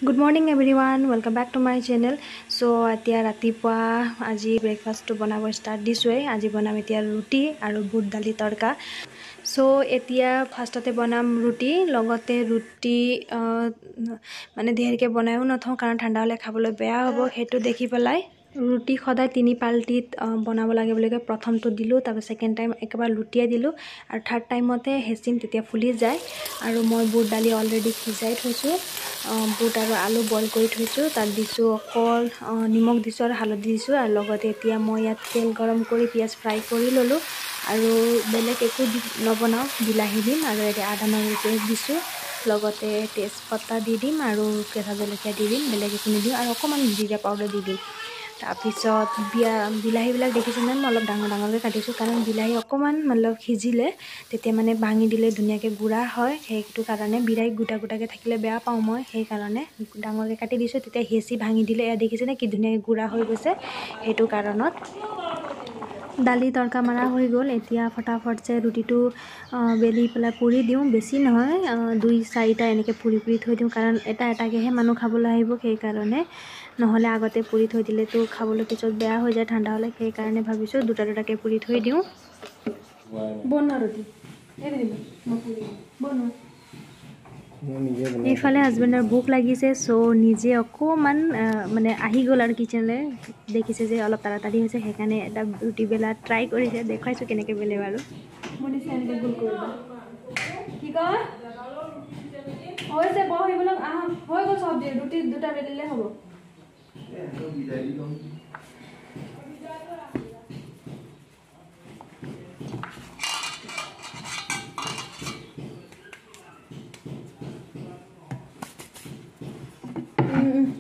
Good morning everyone, welcome back to my channel. So atia ratipua aji breakfast to banabo start this way. Aji banam etia ruti aru bud dali tadka. So etia first ate banam ruti logote ruti mane dherke banayo nathau karon thanda hole khabole beya hobo hetu dekhi pelai रुटी सदा तीन पाल्टीत बनाब लगे बोले प्रथम तो दिलु तब second time एक बार लुटिया दिलु और थर्ड टाइमते हेसिम तेतिया फुली जाए और मैं बुट दाली अलरेडी सिजाई थैसु बुट और आलू बॉइल कर थैसु तार दिसु अकल निमक दिसु और हालधि दिसु और लगते एतिया मैं यात तेल गरम कर पियाज फ्राई कर ललो और बेलेग एकु नबनाओ बिलाही दिम और आदा नहरु पेस्ट दिसु लगते तेजपत्ता दी दिम और केঁচা जलकिया दी दिम बेलेग एकु निदिम और अकमान जीरा पाउडर दी दिम तारपिছত বিলাহীবিলাক দেখিছেনে মই অলপ ডাঙৰ ডাঙৰকৈ কাটিছোঁ কাৰণ বিলাহী অকমান मतलब সিজিলে তেতিয়া মানে ভাঙি দিলে ধুনীয়াকৈ গুড়া হয় সেইটো কাৰণে বিলাহী গোটা গোটাকৈ থাকিলে বেয়া পাওঁ মই সেই কাৰণে ডাঙৰকৈ কাটি দিছোঁ তেতিয়া হেচি ভাঙি দিলে এয়া দেখিছেনে কি ধুনীয়াকৈ গুড়া হৈ গৈছে সেইটো কাৰণত दाली तड़का मारा हो गल एतिया फटाफट से रुटी तो बेली पेला पुरी दिওঁ बेसी নহয় दुई चारिटा এনেকে पुरी पुरी थৈ दिওঁ कारण এটা এটাকেহে মানুহ খাবলৈ আহিব সেই কাৰণে নহলে আগতে पुरी থৈ দিলে তো খাবলৈ পিছত বেয়া হৈ যায় ঠাণ্ডা হলে সেই কাৰণে ভাবিছো দুটা দুটাকে पुरी থৈ দিওঁ বনোৱা रुटी এৰি দিম মই पुरी বনোৱা এইফালে হাজবেণ্ডৰ ভোক লাগিছে সো নিজে অকমান মানে আহি গল আৰু কিচেনলে দেখিছে যে অলপ তাড়াতাড়ি হৈছে হেকানে এটা ৰুটি বেলা ট্ৰাই কৰিছে দেখাইছো কেনেকে বেলে বাৰু মনি সেনেকে গোল কৰিবা কি কয় হৈছে বহিবলৈ আহ হৈ গল সব দিয়ে ৰুটি দুটা বেলিলে হ'ব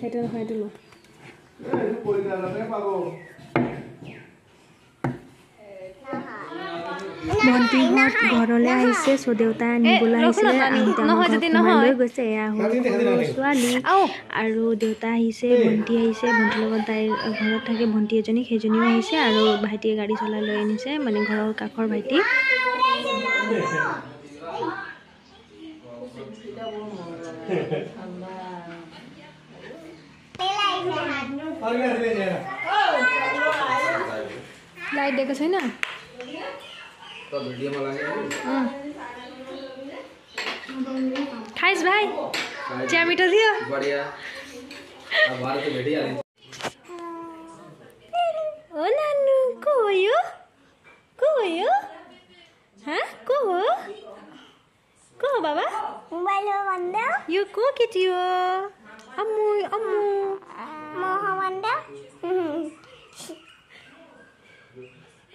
সেইটো নহয় দিলো ভণ্টিহঁত ঘৰলৈ আহিছে সো দেউতা নিবলৈ আহিছিলে লৈ গৈছে এয়া ছোৱালী আৰু দেউতা আহিছে ভণ্টি আহিছে ভণ্টিৰ লগত তাইৰ ঘৰত থাকে ভণ্টি এজনী সেইজনীও আহিছে আৰু ভাইটিয়ে গাড়ী চলাই লৈ আনিছে মানে ঘৰৰ কাষৰ ভাইটি लाइट देखो छैन तो भिडियो में लागे खाइस भाई चिया मिठो थियो बढ़िया अब भारत तो भेटिया ओ नानु को हो यो हां को हो बाबा मोबाइल भन्दा यो को केटी हो अम्मु मोह भन्दा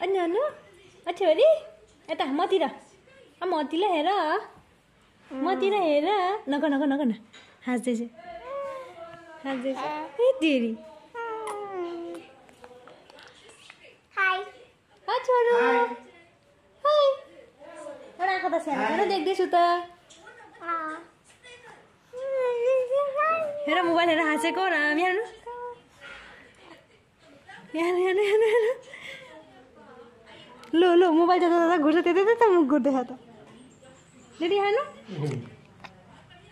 अन्यानु अच्छोरी एता मतिर मतिले हेर नगन हाँस्दै छ ए देरी हाय छोरो हाय एउटा कता सानो देख्दै छु त हेर मोबाइल हेर हाँसेको र यहाँ लो मोबाइल जता घुर्छ त्यतै मुख गर्दै छ त रेडी हानु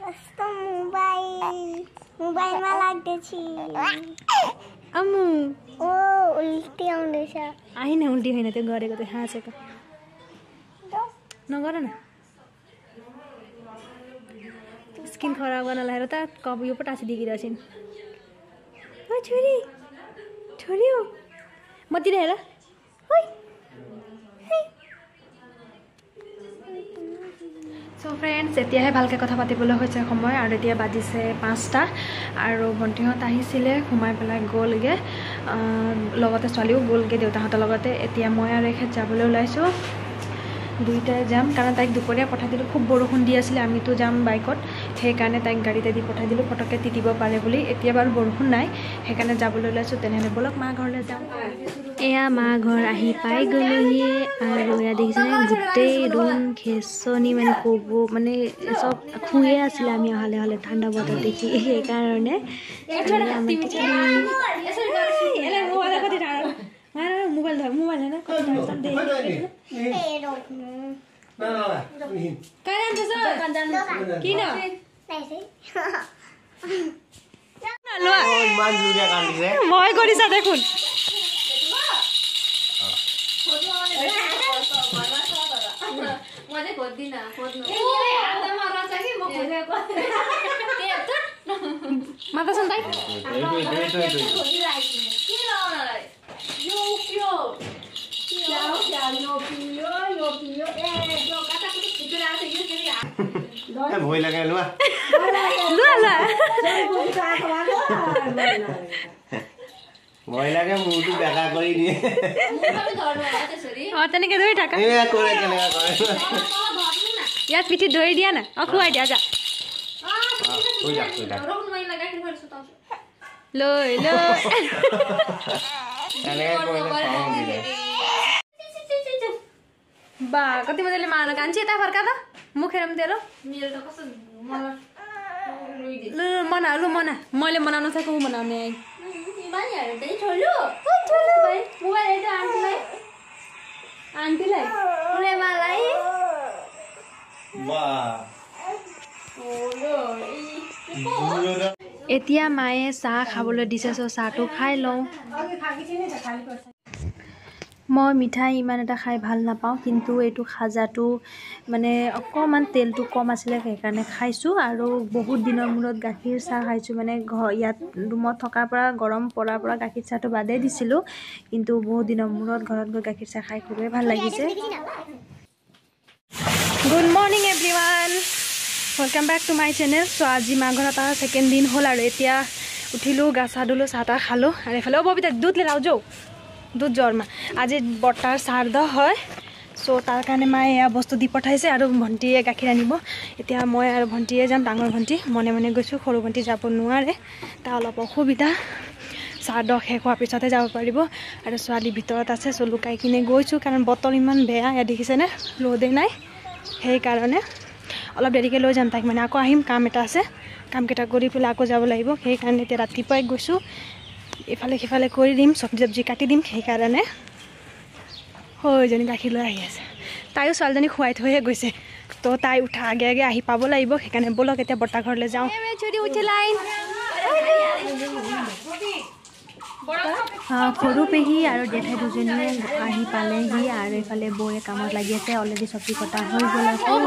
कस्तो मोबाइलमा लाग्दै छि अम्मु ओ उल्टी आउँदैछ आइन उल्टी हैन त्यो गरेको त हाँसेको नगर न स्किन खराब गर्न लाएर त कप यो पटासी दिगिरहेछिन् ओ छोरी हो मतिर हेर ओइ सो फ्रेंड्स एतियाहे भालके कथा पातिबले হৈছে সময় আৰু এতিয়া বাজিছে 5টা আৰু ভণ্টিহঁত আহিছিলে ঘুমাই পেলাই গ'লগে লগতে ছোৱালীও গ'লগে দেউতাহঁতৰ লগতে এতিয়া মই আৰু এখেত যাবলৈ ওলাইছো দুইটাই যাম কাৰণ তাইক দুপৰীয়া পঠাই দিলো খুব বৰষুণ দি আছিল আমিতো যাম বাইকত সেই কাৰণে তাইক গাড়ীতে দি পঠাই দিলো ফটকে তিতিব পাৰে বুলি এতিয়া বাৰু বৰষুণ নাই সেই কাৰণে যাবলৈ ওলাইছো তেনেহলে বলক মা ঘৰলৈ যাম এয়া মা ঘৰ আহি পাই গ'লোহি আৰু এয়া দেখিছেনে গোটেই ৰুম খেছনি মানে ক'ব মানে সব খুয়ে আছিল আমি হলে হলে ঠাণ্ডা বতৰ দেখি সেই কাৰণে मोबाइल है ना किन কিমান জুৰিয়া কান্দিছে মই কৰিছা দেখোন मजे खोज्दिन खोज्नु ए आमा रचा कि म खोजेको माता सुन दाइ के लाउनलाई यो पियो यो ए जो काटा कुटी छिटो आछ यो फेरि भोइ लगाए लुआ लुआ भोइ लागे मुटु बेका কৰি দিয়ে मुखले धर्नु होला त्यसरी তেনেকে ধৰি থাকা ए কৰে কেনেকা কৰে ইয়াত পিঠি ধৰি দিয়া না খুৱাই দিয়া যা হৈ যা रोक्नु मैले गाडी फेरि सुताउँछु লৈ এনেকা কৰিলে পাওঁ দিলে बा कति मजाले मार्न कान्छी यता फर्का त मुखेर पनि तेरो मेरो त कस्तो मलाई रुइदे लु मना मैले बनाउन सकेँ उ बनाउने आई बानीहरु चाहिँ छोड्यो भाइ मोबाइल हेर्दै आन्टीलाई मलाई बा এতিয়া মায়ে চাহ খাবলৈ দিছে চ চাহটো খাই লওঁ মই মিঠাই ইমান এটা খাই ভাল নাপাওঁ কিন্তু এইটো খাজাটো মানে অকণমান তেলটো কম আছিলে সেইকাৰণে খাইছোঁ আৰু বহুত দিনৰ মূৰত গাখীৰ চাহ খাইছোঁ মানে ইয়াত ৰুমত থকাৰ পৰা গৰম পৰাৰ পৰা গাখীৰ চাহটো বাদেই দিছিলোঁ কিন্তু বহুত দিনৰ মূৰত ঘৰত গৈ গাখীৰ চাহ খাই খুবেই ভাল লাগিছে good morning everyone welcome back to my channel so आज माँ घर सेकेंड दिन हल और इतना उठिलो गा चा धुलो चाह ताह खालो और इफाले बबिता दूध ले जाओ दूध ज्वर में आज बर्तार श्राद्ध है सो तार कारण माए या बस्तु दी पठाइसे और भंटीए गाखीर आनिब इतना मैं और भंटीए जाम डाঙर भंटी मने मने गई सरू भंटी যাব নোৱাৰে ता अलप असुविधा श्राद्ध शेष होৱাৰ পিছতে যাব পাৰিব আৰু ছোৱালী ভিতৰত আছে सो लुकाई किने গৈছোঁ कारण बतर इमान बेया या देখিছেনে ৰ'দে নাই সেইকাৰণে অলপ দেৰিকৈ লৈ যাম তাইক মানে আকৌ আহিম কাম এটা আছে কামকেইটা কৰি পেলাই আকৌ যাব লাগিব সেইকাৰণে এতিয়া ৰাতিপুৱাই গৈছোঁ ইফালে সিফালে কৰি দিম চব্জি কাটি দিম সেইকাৰণে হৈজনী গাখীৰ লৈ আহি আছে তাইও ছোৱালীজনী খুৱাই থৈহে গৈছে তো তাই উঠা আগে আগে আহি পাব লাগিব সেইকাৰণে ব'লক এতিয়া বৰ্তা ঘৰলৈ যাওঁ সৰু পেহী আৰু জেঠাই দুজনীয়ে আহি পালেহি আৰু এইফালে বৌয়ে কামত লাগি আছে অলৰেডি চব্জি কটা হৈ গ'ল চব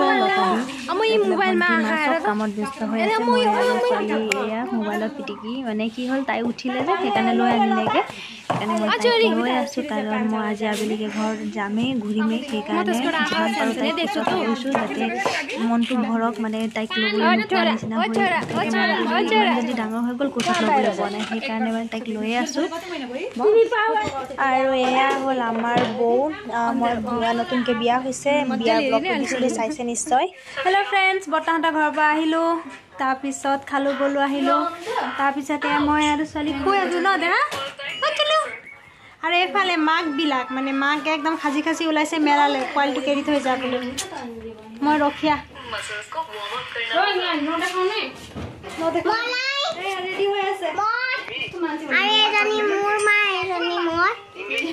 কামত ব্যস্ত হৈ আছে মই আৰু ছোৱালী এয়া মোবাইলত পিটিকি মানে কি হ'ল তাই উঠিলে যে সেইকাৰণে লৈ আনিলেগৈ সেইকাৰণে মই তাইক লৈ আছোঁ কাৰণ মই আজি আবেলিকৈ ঘৰত যামেই ঘূৰিমেই সেইকাৰণে যিমান পাৰোঁ তাইক পিছত গৈছোঁ যাতে মনটো ভৰক মানে তাইক ল'বলৈ নোপোৱা নিচিনা হৈ যদি ডাঙৰ হৈ গ'ল কোচত ল'বলৈ পোৱা নাই সেইকাৰণে মানে তাইক লৈয়ে আছোঁ আৰু এয়া হ'ল আমাৰ বৌ মই নতুনকৈ বিয়া হৈছে বিয়া ব্লগটো চাইছে নিশ্চয় হেল্ল' ফ্ৰেণ্ডছ বৰ্তাহঁতৰ ঘৰৰ পৰা আহিলোঁ তাৰপিছত খালোঁ গ'লোঁ আহিলোঁ তাৰপিছতে মই আৰু ছোৱালী শুই আছোঁ ন দেহা আৰু এইফালে মাকবিলাক মানে মাক একদম খাজি খাজি ওলাইছে মেলালে পোৱালিটোক এৰি থৈ যাবলৈ মই ৰখীয়া ৰেডি হৈ আছে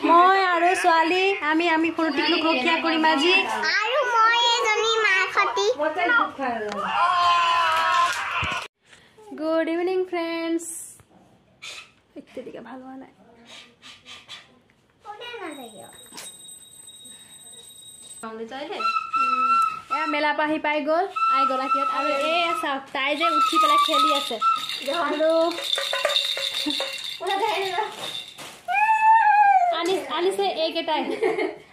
মই আৰু ছোৱালী আমি সৰু টিকলুক ৰখীয়া কৰিম আজি গুড ইভিনিং ফ্ৰেণ্ডছ ইত্যাদিকে ভাল হোৱা নাই এয়া মেলাৰ পৰা আহি পাই গ'ল আই গৰাকীত আৰু এই চাওক তাই যে উঠি পেলাই খেলি আছে আৰু আনিছে এইকেইটাই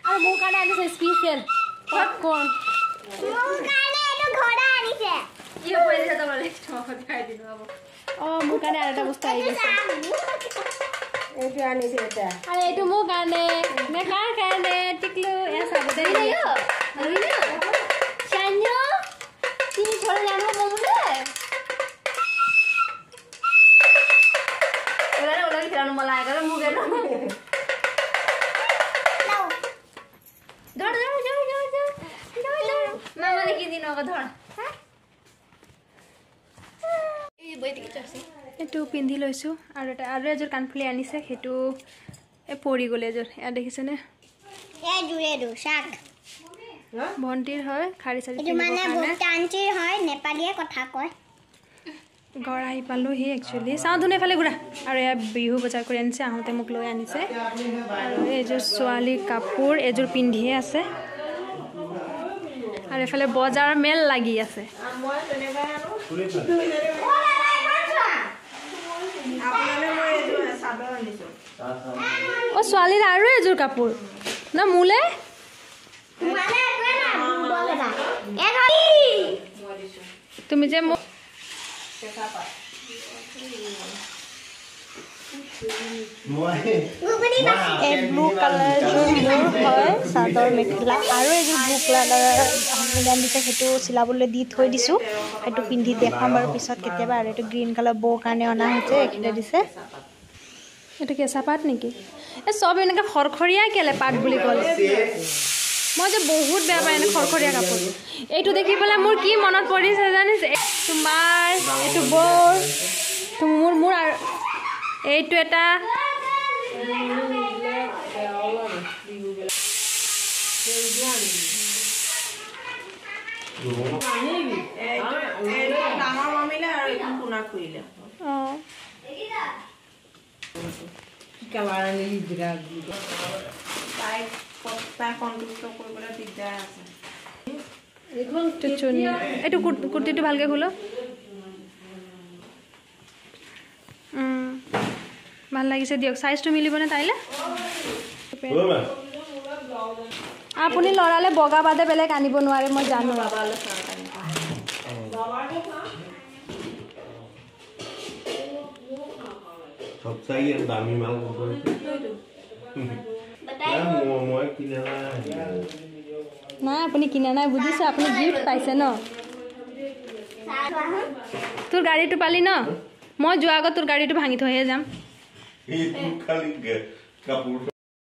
আৰু মোৰ কাৰণে আনিছে স্পেচিয়েল পপকৰ্ণ মোৰ কাৰণে আৰু এটা বস্তু আহি গৈছে আৰু এইটো মোৰ কাৰণে নে কাৰ কাৰণে টিকলু এয়া চাব দেই এইটো পিন্ধি লৈছোঁ আৰু এযোৰ কাণফুলি আনিছে সেইটো পৰি গ'ল এযোৰ এয়া দেখিছেনে ভণ্টিৰ হয় খাৰী চাৰি নেপালীয়ে কথা কয় ঘৰ আহি পালোহি একচুৱেলি চাওঁ ধুনে ফালে ঘূৰা আৰু এয়া বিহু বজাৰ কৰি আনিছে আহোঁতে মোক লৈ আনিছে আৰু এইযোৰ ছোৱালীৰ কাপোৰ এযোৰ পিন্ধিয়ে আছে আৰু এফালে বজাৰ মেল লাগি আছে ছোৱালীৰ আৰু এযোৰ কাপোৰ ন মোলে তুমি যে মোক ব্লু কালাৰ হয় চাদৰ মেখেলা আৰু এযোৰ ব্লু কালাৰ দিছে সেইটো চিলাবলৈ দি থৈ দিছোঁ সেইটো পিন্ধি দেখাম বাৰু পিছত কেতিয়াবা আৰু এইটো গ্ৰীণ কালাৰ বৌ কাৰণে অনা হৈছে এইখিনিতে দিছে এইটো কেঁচা পাত নেকি এই চব এনেকৈ খৰখৰীয়া কেলে পাত বুলি ক'লে মই যে বহুত বেয়া পাওঁ এনে খৰখৰীয়া কাপোৰ এইটো দেখি পেলাই মোৰ কি মনত পৰিছে জানিছে তোমাৰ এইটো বৰ মোৰ আৰু এইটো এটা এইটো কুৰ্তিটো ভালকে খোলো ভাল লাগিছে দিয়ক সাইজটো মিলিবনে তাইলে আপুনি লৰালে বগা বাদে বেলেগ আনিব নোৱাৰে মই জানো सबसे दामी माल না আপুনি কিনা নাই বুজিছে আপুনি গিফট পাইছে ন তোৰ গাড়ীটো পালি ন মই যোৱা আগত তোৰ গাড়ীটো ভাঙি থৈহে যাম খালি কাপোৰ